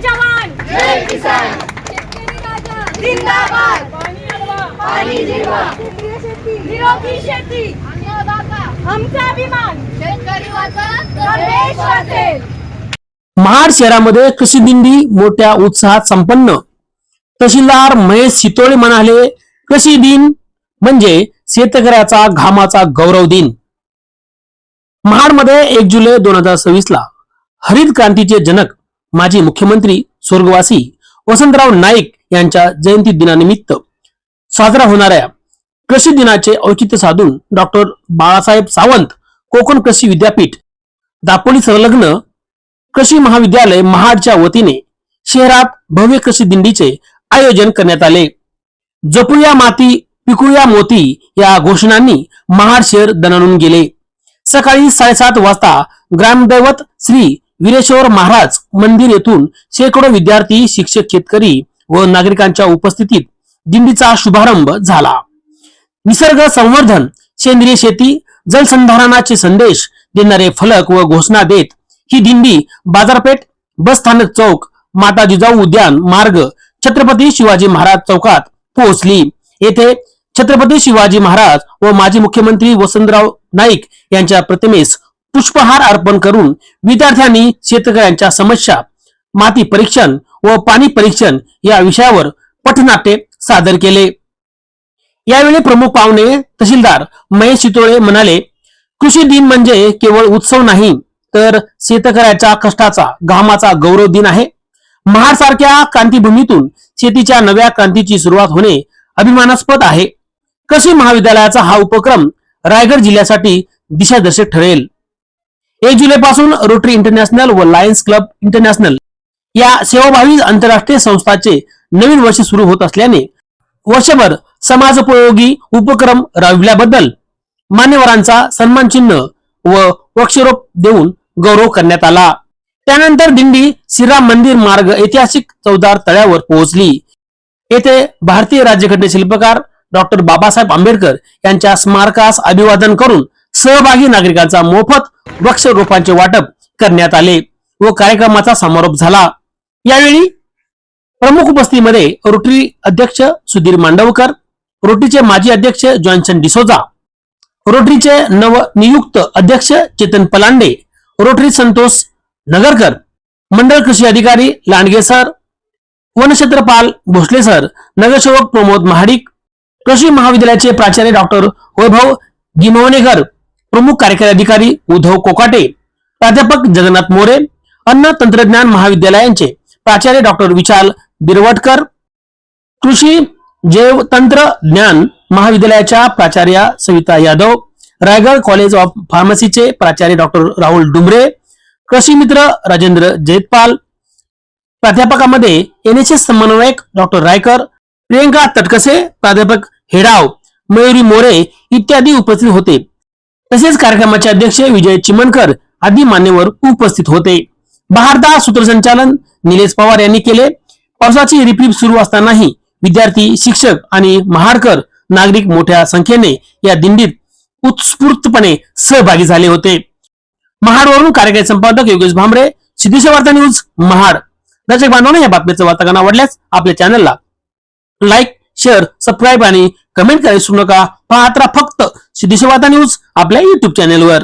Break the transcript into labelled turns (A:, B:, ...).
A: जवान,
B: जय किसान,
A: शेतकरी राजा
B: जिंदाबाद,
A: पाणी अडवा,
B: पाणी जिरवा,
A: सेंद्रिय शेती, निरोगी शेती, अन्नदाता आमचा अभिमान, शेतकरी वाचेल तर देश वाचेल.
C: महाड शहरामध्ये कृषी दिंडी मोठ्या उत्साहात संपन्न. तहसीलदार महेश शितोळे म्हणाले, कृषी दिन म्हणजे शेतकऱ्याचा घामाचा गौरव दिन. महाडमध्ये 1 जुलै 2026 ला हरित क्रांतीचे जनक माजी मुख्यमंत्री स्वर्गवासी वसंतराव नाईक यांच्या जयंती दिनानिमित्त साजरा होणाऱ्या कृषी दिनाचे औचित्य साधून डॉक्टर बाळासाहेब सावंत कोकण कृषी विद्यापीठ दापोली संलग्न कृषी महाविद्यालय महाडच्या वतीने शहरात भव्य कृषी दिंडीचे आयोजन करण्यात आले. जपूया माती पिकूया मोती या घोषणांनी महाड शहर दणाणून गेले. सकाळी 7:30 वाजता ग्रामदैवत श्री वीरेश्वर महाराज मंदिर येथून शेकडो विद्यार्थी, शिक्षक, शेतकरी व नागरिकांच्या उपस्थितीत दिंडीचा शुभारंभ झाला. निसर्ग संवर्धन, सेंद्रिय शेती, जलसंधारणाचे संदेश देणारे फलक व घोषणा देत ही दिंडी बाजारपेठ, बस स्थानक चौक, माता जिजाऊ उद्यान मार्ग, छत्रपती शिवाजी महाराज चौकात पोहोचली. येथे छत्रपती शिवाजी महाराज व माजी मुख्यमंत्री वसंतराव नाईक यांच्या प्रतिमेस पुष्पहार अर्पण करून विद्यार्थ्यांनी शेतकऱ्यांच्या समस्या, माती परीक्षण व पाणी परीक्षण या विषयावर पथनाट्य सादर केले. यावेळी प्रमुख पाहुणे तहसीलदार महेश शितोळे म्हणाले, कृषी दिन म्हणजे केवळ उत्सव नाही तर शेतकऱ्याच्या कष्टाचा, घामाचा गौरव दिन आहे. महाड सारख्या क्रांतीभूमीतून शेतीच्या नव्या क्रांतीची सुरुवात होणे अभिमानास्पद आहे. कृषी महाविद्यालयाचा हा उपक्रम रायगड जिल्ह्यासाठी दिशादर्शक ठरेल. 1 जुलै पासून रोटरी इंटरनॅशनल व लायन्स क्लब इंटरनॅशनल या सेवाभावी आंतरराष्ट्रीय संस्थांचे नवीन वर्ष सुरू होत असल्याने वर्षभर समाजोपयोगी उपक्रम राबविल्याबद्दल मान्यवरांचा सन्मान चिन्ह व वृक्षारोप देऊन गौरव करण्यात आला. त्यानंतर दिंडी श्रीराम मंदिर मार्ग ऐतिहासिक चौदार तळ्यावर पोहोचली. येथे भारतीय राज्यघटने शिल्पकार डॉक्टर बाबासाहेब आंबेडकर यांच्या स्मारकास अभिवादन करून सहभागी नागरिकांचा मोफत वृक्षरोपांचे वाटप करण्यात आले व कार्यक्रमाचा समारोप झाला. यावेळी प्रमुख उपस्थितीमध्ये रोटरी अध्यक्ष सुधीर मांडवकर, रोटरीचे माजी अध्यक्ष जॉन्सन डिसोजा, रोटरीचे नवनियुक्त अध्यक्ष चेतन पलांडे, रोटरी संतोष नगरकर, मंडळ कृषी अधिकारी लांडगे सर, वनक्षेत्रपाल भोसले सर, नगरसेवक प्रमोद महाडिक, कृषी महाविद्यालयाचे प्राचार्य डॉक्टर वैभव गिमवणेकर, प्रमुख कार्यकारी अधिकारी उद्धव कोकाटे, प्राध्यापक जगन्नाथ मोरे, अन्न तंत्रज्ञान महाविद्यालयांचे प्राचार्य डॉक्टर विशाल बिरवटकर, कृषी जैव तंत्रज्ञान महाविद्यालयाच्या प्राचार्य सविता यादव, रायगड कॉलेज ऑफ फार्मसीचे प्राचार्य डॉक्टर राहुल डुमरे, कृषी मित्र राजेंद्र जैतपाल, प्राध्यापकामध्ये एनएसएस समन्वयक डॉक्टर रायकर, प्रियंका तटकसे, प्राध्यापक हेडाव, मयुरी मोरे इत्यादी उपस्थित होते. तसेच कार्यक्रमाचे अध्यक्ष विजय चिमणकर आदी मान्यवर उपस्थित होते. बहारदार सूत्रसंचालन निलेश पवार यांनी केले. पावसाची रिपरिप सुरू असतानाही विद्यार्थी, शिक्षक आणि महाडकर नागरिक मोठ्या संख्येने या दिंडीत उत्स्फूर्तपणे सहभागी झाले होते. महाडवरून कार्यकारी संपादक योगेश भांबरे, सिद्धेश्वर वार्ता न्यूज, महाड. दर्शक बांधवांनो, या बातमीचं वार्तांकन आवडल्यास आपल्या चॅनलला लाईक, शेअर, सबस्क्राईब आणि कमेंट करायला विसरू नका. पाहत राहा फक्त सिद्धेश्वर वार्ता न्यूज आपल्या युट्यूब चॅनेलवर.